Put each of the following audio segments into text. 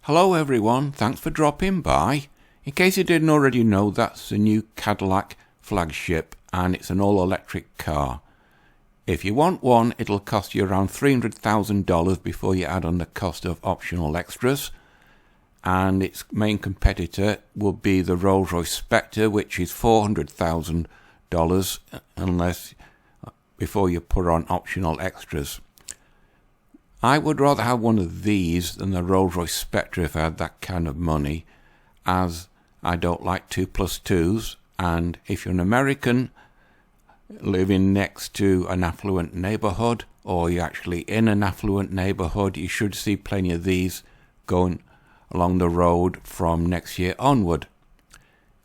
Hello everyone, thanks for dropping by. In case you didn't already know, that's the new Cadillac flagship and it's an all-electric car. If you want one, it'll cost you around $300,000 before you add on the cost of optional extras. And its main competitor will be the Rolls-Royce Spectre, which is $400,000 unless before you put on optional extras. I would rather have one of these than the Rolls-Royce Spectre if I had that kind of money, as I don't like 2+2s, and if you're an American living next to an affluent neighbourhood, or you're actually in an affluent neighbourhood, you should see plenty of these going along the road from next year onward.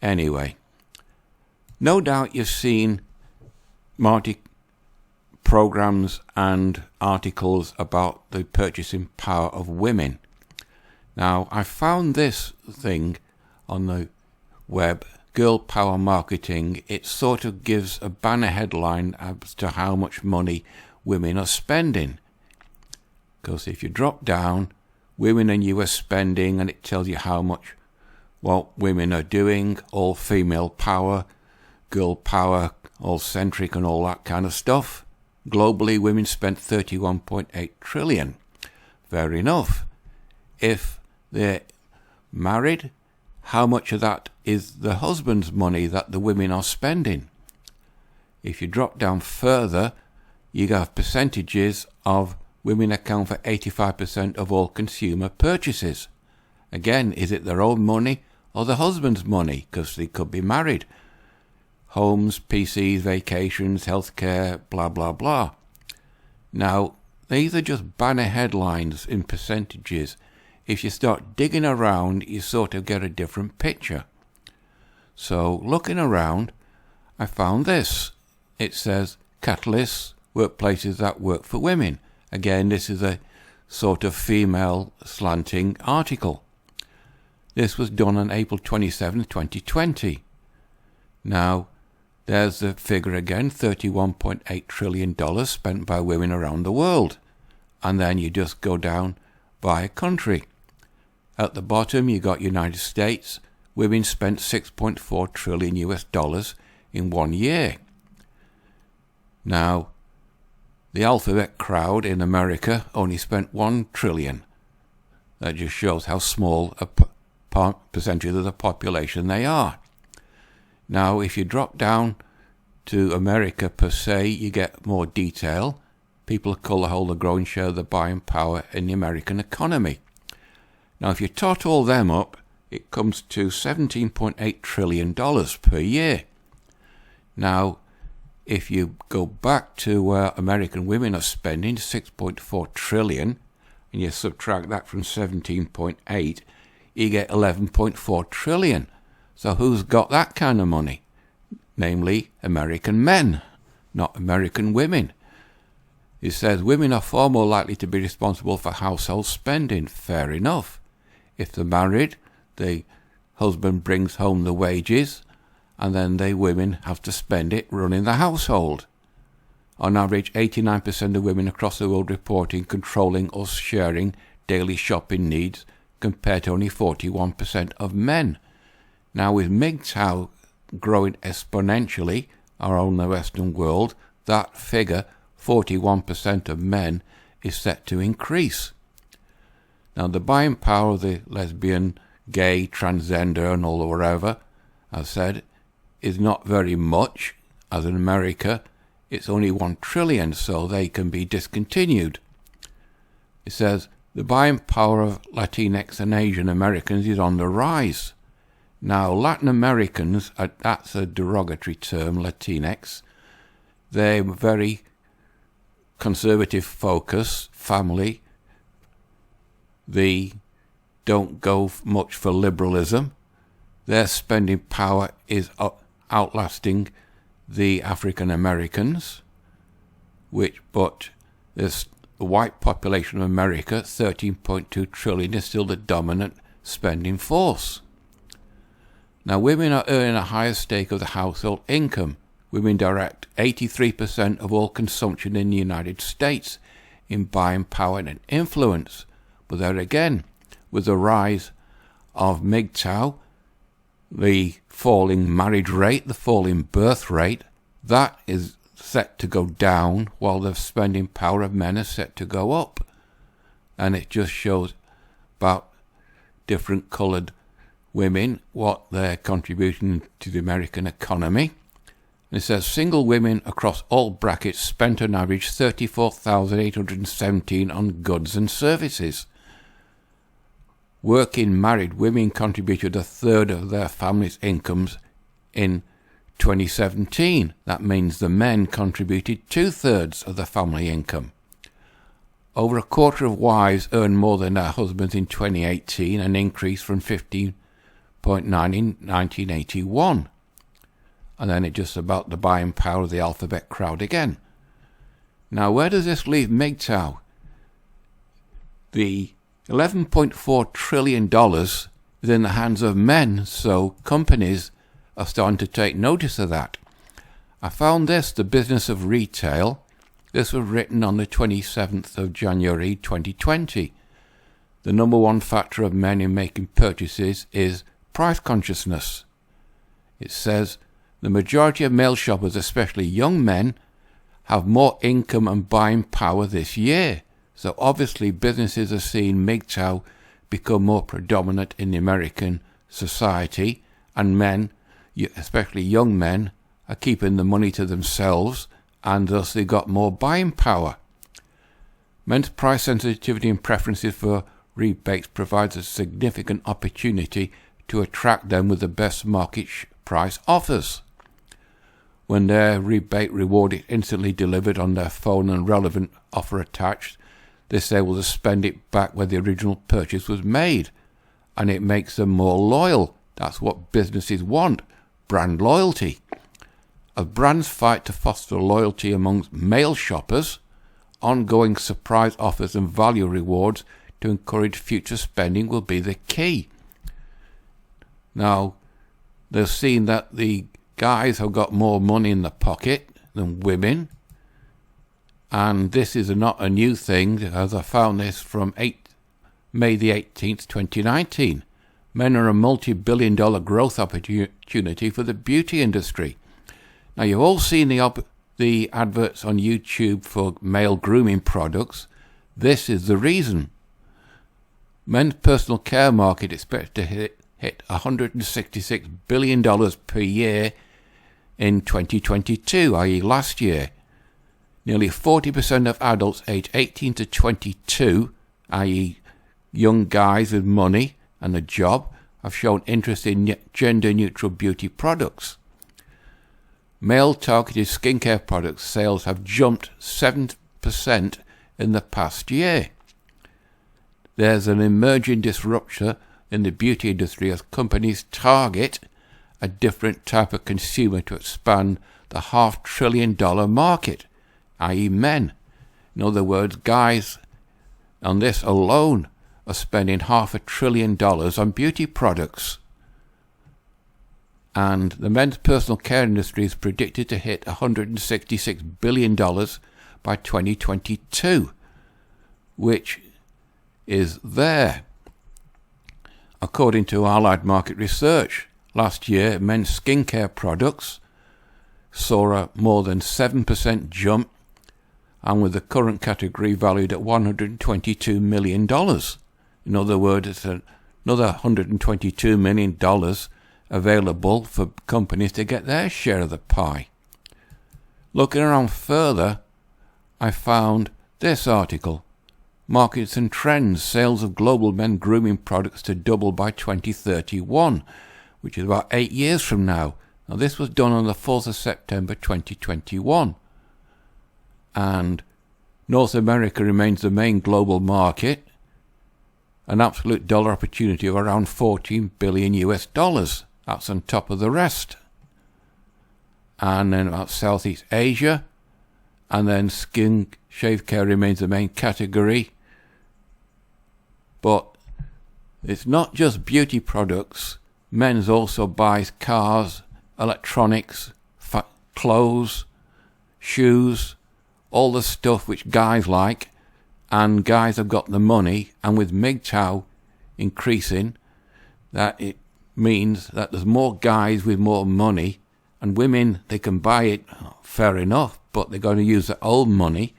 Anyway, no doubt you've seen Marty programs and articles about the purchasing power of women. Now, I found this thing on the web, Girl Power Marketing. It sort of gives a banner headline as to how much money women are spending. Because if you drop down, women and US spending, and it tells you how much what women are doing, all female power, girl power, all centric and all that kind of stuff. Globally, women spent $31.8 trillion. Fair enough. If they're married, how much of that is the husband's money that the women are spending? If you drop down further, you have percentages of women account for 85% of all consumer purchases. Again, is it their own money or the husband's money? Because they could be married. Homes, PCs, vacations, healthcare, blah, blah, blah. Now, these are just banner headlines in percentages. If you start digging around, you sort of get a different picture. So, looking around, I found this. It says, Catalysts, workplaces that work for women. Again, this is a sort of female slanting article. This was done on April 27, 2020. Now, there's the figure again, $31.8 trillion spent by women around the world. And then you just go down by country. At the bottom, you got United States. Women spent $6.4 trillion US in 1 year. Now, the alphabet crowd in America only spent $1 trillion. That just shows how small a percentage of the population they are. Now, if you drop down to America per se, you get more detail. People of colour hold a growing share of the buying power in the American economy. Now, if you tot all them up, it comes to $17.8 trillion per year. Now, if you go back to where American women are spending $6.4 trillion, and you subtract that from 17.8, you get $11.4 trillion. So who's got that kind of money? Namely, American men, not American women. It says women are far more likely to be responsible for household spending. Fair enough. If they're married, the husband brings home the wages, and then they women have to spend it running the household. On average, 89% of women across the world reporting controlling or sharing daily shopping needs, compared to only 41% of men. Now, with MGTOW growing exponentially around the Western world, that figure, 41% of men, is set to increase. Now, the buying power of the lesbian, gay, transgender, and all the whatever, as said, is not very much. As in America, it's only $1 trillion, so they can be discontinued. It says, the buying power of Latinx and Asian Americans is on the rise. Now, Latin Americans, that's a derogatory term, Latinx. They're very conservative focus, family. They don't go much for liberalism. Their spending power is outlasting the African Americans, but the white population of America, 13.2 trillion, is still the dominant spending force. Now, women are earning a higher stake of the household income. Women direct 83% of all consumption in the United States in buying power and influence. But there again, with the rise of MGTOW, the falling marriage rate, the falling birth rate, that is set to go down while the spending power of men is set to go up. And it just shows about different coloured women, what their contribution to the American economy. And it says single women across all brackets spent on average $34,817 on goods and services. Working married women contributed a third of their family's incomes in 2017. That means the men contributed 2/3 of the family income. Over a quarter of wives earned more than their husbands in 2018, an increase from 15.9 in 1981. And then it's just about the buying power of the alphabet crowd again. Now, where does this leave MGTOW? The $11.4 trillion is in the hands of men, so companies are starting to take notice of that. I found this, The Business of Retail. This was written on the 27th of January 2020. The number one factor of men in making purchases is price consciousness. It says, the majority of male shoppers, especially young men, have more income and buying power this year. So obviously businesses are seeing MGTOW become more predominant in the American society, and men, especially young men, are keeping the money to themselves, and thus they've got more buying power. Men's price sensitivity and preferences for rebates provides a significant opportunity to attract them with the best market price offers. When their rebate reward is instantly delivered on their phone and relevant offer attached, they're able to spend it back where the original purchase was made, and it makes them more loyal. That's what businesses want, brand loyalty. As brands fight to foster loyalty amongst male shoppers, ongoing surprise offers and value rewards to encourage future spending will be the key. Now, they've seen that the guys have got more money in the pocket than women, and this is not a new thing, as I found this from May the 18th, 2019. Men are a multi-billion-dollar growth opportunity for the beauty industry. Now, you've all seen the adverts on YouTube for male grooming products. This is the reason. Men's personal care market is expected to hit $166 billion per year in 2022, i.e. last year. Nearly 40% of adults aged 18 to 22, i.e. young guys with money and a job, have shown interest in gender-neutral beauty products. Male-targeted skincare product sales have jumped 7% in the past year. There's an emerging disruption in the beauty industry as companies target a different type of consumer to expand the $500 billion market, i.e. men. In other words, guys on this alone are spending $500 billion on beauty products. And the men's personal care industry is predicted to hit $166 billion by 2022, which is there. According to Allied Market Research, last year men's skincare products saw a more than 7% jump, and with the current category valued at $122 million. In other words, it's another $122 million available for companies to get their share of the pie. Looking around further, I found this article. Markets and Trends, sales of global men grooming products to double by 2031, which is about 8 years from now. Now, this was done on the 4th of September 2021. And North America remains the main global market, an absolute dollar opportunity of around $14 billion US. That's on top of the rest. And then about Southeast Asia, and then skin shave care remains the main category. But it's not just beauty products. Men's also buys cars, electronics, clothes, shoes, all the stuff which guys like, and guys have got the money, and with MGTOW increasing, that it means that there's more guys with more money, and women, they can buy it, fair enough, but they're going to use their own money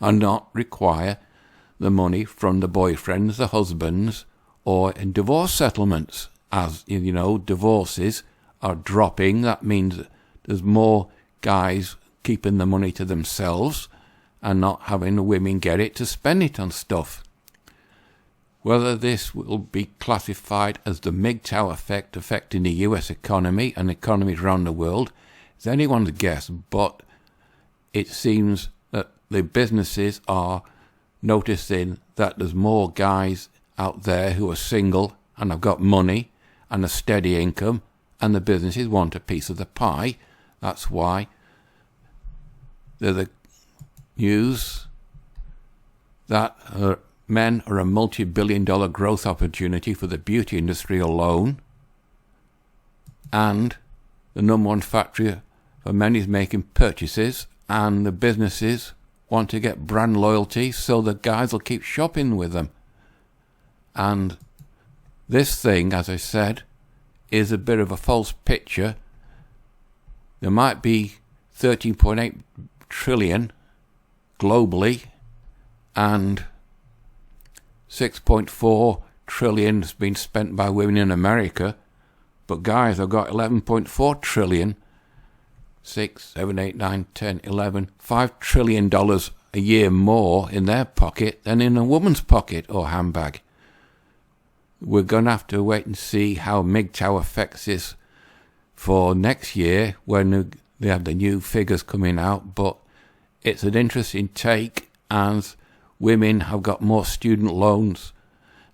and not require the money from the boyfriends, the husbands, or in divorce settlements. As you know, divorces are dropping. That means there's more guys keeping the money to themselves and not having the women get it to spend it on stuff. Whether this will be classified as the MGTOW effect affecting the US economy and economies around the world is anyone's guess, but it seems that the businesses are noticing that there's more guys out there who are single and have got money and a steady income, and the businesses want a piece of the pie. That's why there's the news that men are a multi-billion-dollar growth opportunity for the beauty industry alone, and the number one factory for men is making purchases, and the businesses want to get brand loyalty so the guys will keep shopping with them. And this thing, as I said, is a bit of a false picture. There might be 13.8 trillion globally, and 6.4 trillion has been spent by women in America, but guys have got 11.4 trillion, 6, 7, 8, 9, 10, 11, $5 trillion a year more in their pocket than in a woman's pocket or handbag. We're going to have to wait and see how MGTOW affects this for next year when they have the new figures coming out, but it's an interesting take, as women have got more student loans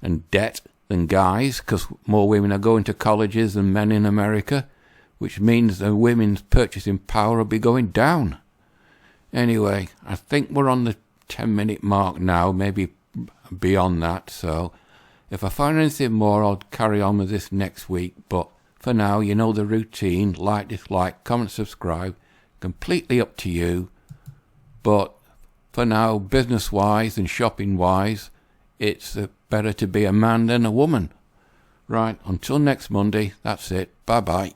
and debt than guys, because more women are going to colleges than men in America, which means the women's purchasing power will be going down. Anyway, I think we're on the 10-minute mark now, maybe beyond that, so if I find anything more, I'll carry on with this next week, but for now, you know the routine: like, dislike, comment, subscribe, completely up to you. But for now, business-wise and shopping-wise, it's better to be a man than a woman. Right, until next Monday, that's it. Bye-bye.